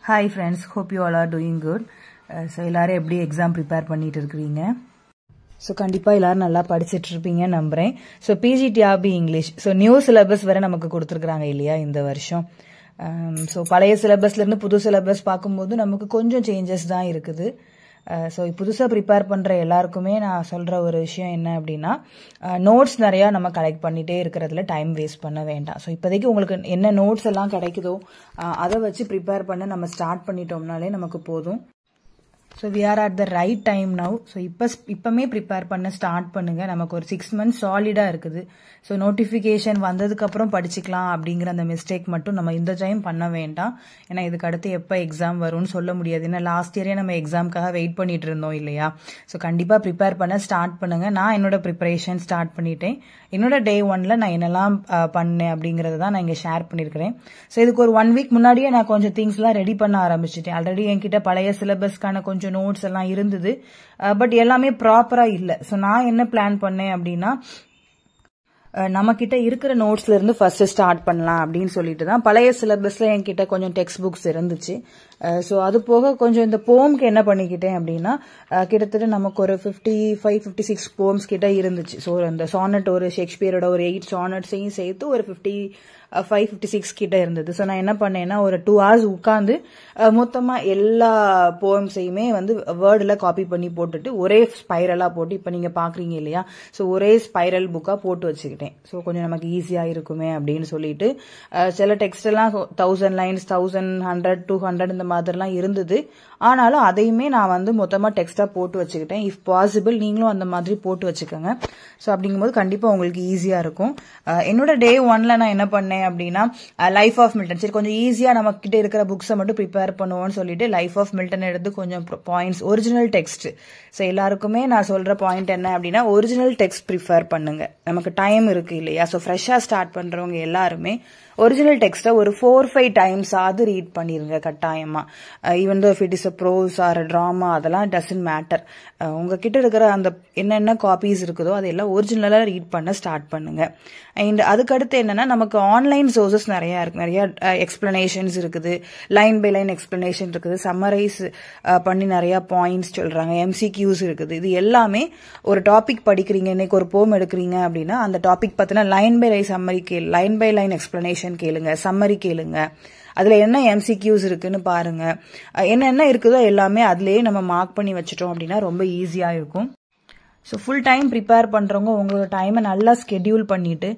Hi friends, hope you all are doing good. So எல்லாரும் எப்படி exam prepare பண்ணிட்டு இருக்கீங்க? ஸோ கண்டிப்பாக எல்லாரும் நல்லா படிச்சுட்டு இருப்பீங்க நம்புறேன். So PGTRB English so new syllabus வேற நமக்கு கொடுத்துருக்குறாங்க இல்லையா இந்த வருஷம். ஸோ பழைய சிலபஸ்லேருந்து புது சிலபஸ் பார்க்கும்போது நமக்கு கொஞ்சம் சேஞ்சஸ் தான் இருக்குது. ஸோ புதுசாக ப்ரிப்பேர் பண்ணுற எல்லாருக்குமே நான் சொல்கிற ஒரு விஷயம் என்ன அப்படின்னா, நோட்ஸ் நிறையா நம்ம கலெக்ட் பண்ணிகிட்டே இருக்கிறதுல டைம் வேஸ்ட் பண்ண வேண்டாம். ஸோ இப்போதைக்கு உங்களுக்கு என்ன நோட்ஸ் எல்லாம் கிடைக்குதோ அதை வச்சு ப்ரிப்பேர் பண்ண நம்ம ஸ்டார்ட் பண்ணிட்டோம்னாலே நமக்கு போதும். So we are at the right time now. So இப்போமே ப்ரிப்பேர் பண்ண ஸ்டார்ட் பண்ணுங்கள். நமக்கு ஒரு 6 months சாலிடாக இருக்குது. ஸோ நோட்டிஃபிகேஷன் வந்ததுக்கப்புறம் படிச்சுக்கலாம் அப்படிங்கிற அந்த மிஸ்டேக் மட்டும் நம்ம இந்த டைம் பண்ண வேண்டாம். ஏன்னா இதுக்கு அடுத்து எப்போ எக்ஸாம் வரும்னு சொல்ல முடியாது. ஏன்னா லாஸ்ட் இயரே நம்ம எக்ஸாமுக்காக வெயிட் பண்ணிட்டு இருந்தோம் இல்லையா. ஸோ கண்டிப்பாக ப்ரிப்பேர் பண்ண ஸ்டார்ட் பண்ணுங்கள். நான் என்னோட ப்ரிப்பரேஷன் ஸ்டார்ட் பண்ணிட்டேன். என்னோட Day 1ல் நான் என்னெல்லாம் பண்ணேன் அப்படிங்கிறத தான் நான் இங்கே ஷேர் பண்ணியிருக்கிறேன். ஸோ இதுக்கு ஒரு 1 week முன்னாடியே நான் கொஞ்சம் திங்ஸ்லாம் ரெடி பண்ண ஆரம்பிச்சிட்டேன். ஆல்ரெடி என்கிட்ட பழைய சிலபஸ்க்கான கொஞ்சம் நோட்ஸ் எல்லாம் இருந்தது. பட் எல்லாமே ப்ராப்பரா இல்லை. ஸோ நான் என்ன பிளான் பண்ணேன் அப்படின்னா, நம்ம கிட்ட இருக்கிற நோட்ஸ்ல இருந்து ஃபர்ஸ்ட் ஸ்டார்ட் பண்ணலாம் அப்படின்னு சொல்லிட்டு தான். பழைய சிலபஸ்ல என்கிட்ட கொஞ்சம் டெக்ஸ்ட் புக்ஸ் இருந்துச்சு. ஸோ அது போக கொஞ்சம் இந்த போம்க்கு என்ன பண்ணிக்கிட்டேன் அப்படின்னா, கிட்டத்தட்ட நமக்கு ஒரு 55-56 போம்ஸ் கிட்ட இருந்துச்சு. ஸோ அந்த சானட் ஒரு ஷேக்ஸ்பியரோட ஒரு 8 சானட்ஸையும் சேர்த்து ஒரு 55-56 கிட்ட இருந்தது. ஸோ நான் என்ன பண்ணேன்னா, ஒரு 2 hours உட்காந்து மொத்தமாக எல்லா போம்ஸையுமே வந்து வேர்டில் காப்பி பண்ணி போட்டுட்டு ஒரே ஸ்பைரலாக போட்டு, இப்போ நீங்கள் பார்க்குறீங்க இல்லையா, ஸோ ஒரே ஸ்பைரல் புக்காக போட்டு வச்சுக்கிட்டேன். ஸோ கொஞ்சம் நமக்கு ஈஸியாக இருக்குமே அப்படின்னு சொல்லிட்டு. சில டெக்ஸ்ட் எல்லாம் 1000 lines 1100 200 இந்த மாதிரிலாம் இருந்தது. ஆனாலும் அதையுமே நான் வந்து மொத்தமாக டெக்ஸ்டாக போட்டு வச்சுக்கிட்டேன். இஃப் பாசிபிள் நீங்களும் அந்த மாதிரி போட்டு வச்சுக்கோங்க. ஸோ அப்படிங்கும்போது கண்டிப்பாக உங்களுக்கு ஈஸியாக இருக்கும். என்னோட Day 1ல் நான் என்ன பண்ணேன் அப்படின்னா, லைஃப் ஆஃப் மில்டன், சரி கொஞ்சம் ஈஸியாக நம்ம கிட்ட இருக்கிற புக்ஸை மட்டும் ப்ரிப்பேர் பண்ணுவோம்னு சொல்லிட்டு லைஃப் ஆஃப் மில்டன் எடுத்து கொஞ்சம் பாயிண்ட்ஸ், ஒரிஜினல் டெக்ஸ்ட். ஸோ எல்லாருக்குமே நான் சொல்ற பாயிண்ட் என்ன அப்படின்னா, ஒரிஜினல் டெக்ஸ்ட் ப்ரிஃபர் பண்ணுங்க. நமக்கு டைம் இருக்கு இல்லையா. ஸோ ஃப்ரெஷ்ஷாக ஸ்டார்ட் பண்றவங்க எல்லாருமே ஒரிஜினல் டெக்ஸ்ட்டை ஒரு 4-5 times ஆது ரீட் பண்ணிருங்க கட்டாயமா. Even though if it is a prose or drama, அதெல்லாம் டசன்ட் மேட்டர். உங்ககிட்ட இருக்கிற அந்த என்னென்ன காப்பீஸ் இருக்குதோ அதெல்லாம் ஒரிஜினலாக ரீட் பண்ண ஸ்டார்ட் பண்ணுங்க. அண்ட் அதுக்கடுத்து என்னன்னா, நமக்கு ஆன்லைன் சோர்சஸ் நிறைய இருக்கு. நிறைய எக்ஸ்பிளனேஷன்ஸ் இருக்குது, லைன் பை லைன் எக்ஸ்பிளனேஷன் இருக்குது, சம்மரைஸ் பண்ணி நிறைய பாயிண்ட்ஸ் சொல்றாங்க, MCQs இருக்குது. இது எல்லாமே ஒரு டாபிக் படிக்கிறீங்க, இன்னைக்கு ஒரு போம் எடுக்கிறீங்க அப்படின்னா அந்த டாபிக் பார்த்தீங்கன்னா line by line summary line by line explanation கேளுங்க, சம்மரி கேளுங்க. அதுல என்ன MCQs இருக்குன்னு பாருங்க. என்னென்ன இருக்குதோ எல்லாமே அதுலயே நம்ம மார்க் பண்ணி வச்சுட்டோம் அப்படின்னா ரொம்ப ஈஸியா இருக்கும். ஸோ ஃபுல் டைம் ப்ரிப்பேர் பண்ணுறவங்க உங்களோட டைமை நல்லா ஸ்கெடியூல் பண்ணிட்டு,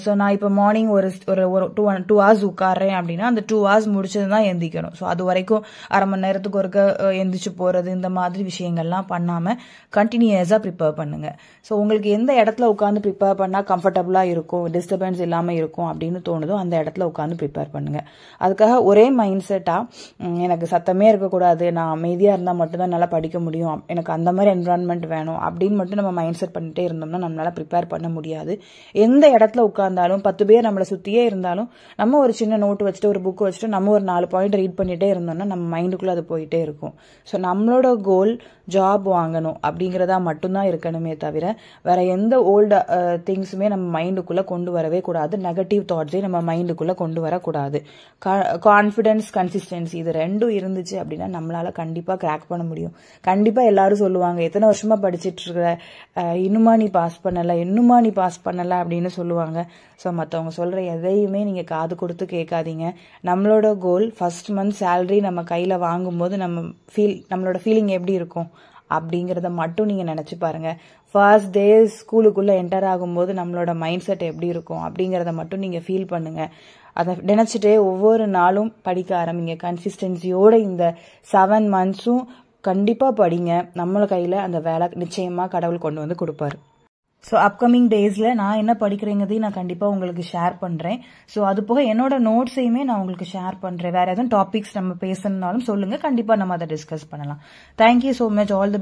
ஸோ நான் இப்போ மார்னிங் ஒரு 2 hours உட்காடுறேன் அப்படின்னா அந்த 2 hours முடிச்சது தான் எந்திக்கணும். ஸோ அது வரைக்கும் அரை மணி நேரத்துக்கு ஒருக்க எந்திரிச்சு போகிறது இந்த மாதிரி விஷயங்கள்லாம் பண்ணாமல் கண்டினியூஸாக ப்ரிப்பேர் பண்ணுங்க. ஸோ உங்களுக்கு எந்த இடத்துல உட்காந்து ப்ரிப்பேர் பண்ணால் கம்ஃபர்டபுளாக இருக்கும், டிஸ்டர்பன்ஸ் இல்லாமல் இருக்கும் அப்படின்னு தோணுதோ அந்த இடத்துல உட்காந்து ப்ரிப்பேர் பண்ணுங்க. அதுக்காக ஒரே மைண்ட் செட்டாக எனக்கு சத்தமே இருக்கக்கூடாது, நான் அமைதியாக இருந்தால் மட்டும்தான் நல்லா படிக்க முடியும், எனக்கு அந்த மாதிரி என்விரான்மெண்ட் வேணும் அப்படின்னு மட்டும் நம்ம மைண்ட் செட் பண்ணிட்டே இருந்தோம்னா நம்மளால ப்ரிப்பேர் பண்ண முடியாது. எந்த இடத்துல உட்கார்ந்தாலும் 10 பேர் நம்மளை சுத்தியே இருந்தாலும் நம்ம ஒரு சின்ன நோட்டு வச்சுட்டு ஒரு புக் வச்சுட்டு நம்ம ஒரு 4 பாயிண்ட் ரீட் பண்ணிட்டே இருந்தோம்னா நம்ம மைண்டுக்குள்ள அது போயிட்டே இருக்கும். ஸோ நம்மளோட கோல் ஜாப் வாங்கணும் அப்படிங்கிறதா மட்டும்தான் இருக்கணுமே தவிர வேற எந்த ஓல்டு திங்ஸுமே நம்ம மைண்டுக்குள்ள கொண்டு வரவே கூடாது. நெகட்டிவ் தாட்ஸே நம்ம மைண்டுக்குள்ள கொண்டு வரக்கூடாது. கான்ஃபிடன்ஸ், கன்சிஸ்டன்சி இது ரெண்டும் இருந்துச்சு அப்படின்னா நம்மளால கண்டிப்பா கிராக் பண்ண முடியும். கண்டிப்பா எல்லாரும் சொல்லுவாங்க, எத்தனை வருஷமா படிச்சுட்டு இருக்கிற, இன்னுமா நீ பாஸ் பண்ணல அப்படின்னு சொல்லுவாங்க. ஸோ மற்றவங்க சொல்ற எதையுமே நீங்க காது கொடுத்து கேட்காதீங்க. நம்மளோட கோல் ஃபர்ஸ்ட் மந்த் சேலரி நம்ம கையில வாங்கும்போது நம்மளோட ஃபீலிங் எப்படி இருக்கும் அப்படிங்கிறத மட்டும் நீங்க நினைச்சு பாருங்க. ஃபர்ஸ்ட் டே ஸ்கூலுக்குள்ள என்டர் ஆகும்போது நம்மளோட மைண்ட் செட் எப்படி இருக்கும் அப்படிங்கிறத மட்டும் நீங்க ஃபீல் பண்ணுங்க. அதை நினைச்சிட்டே ஒவ்வொரு நாளும் படிக்க ஆரம்பிங்க. கன்சிஸ்டன்சியோட இந்த 7 months கண்டிப்பா படிங்க. நம்மள கையில அந்த வேலை நிச்சயமா கடவுள் கொண்டு வந்து கொடுப்பாரு. ஸோ அப்கமிங் டேஸ்ல நான் என்ன படிக்கிறேங்கிறதையும் நான் கண்டிப்பா உங்களுக்கு ஷேர் பண்றேன். ஸோ அது போக என்னோட நோட்ஸையுமே நான் உங்களுக்கு ஷேர் பண்றேன். வேற எதுவும் டாபிக்ஸ் நம்ம பேசணும்னாலும் சொல்லுங்க, கண்டிப்பா நம்ம அதை டிஸ்கஸ் பண்ணலாம். Thank you so much. All the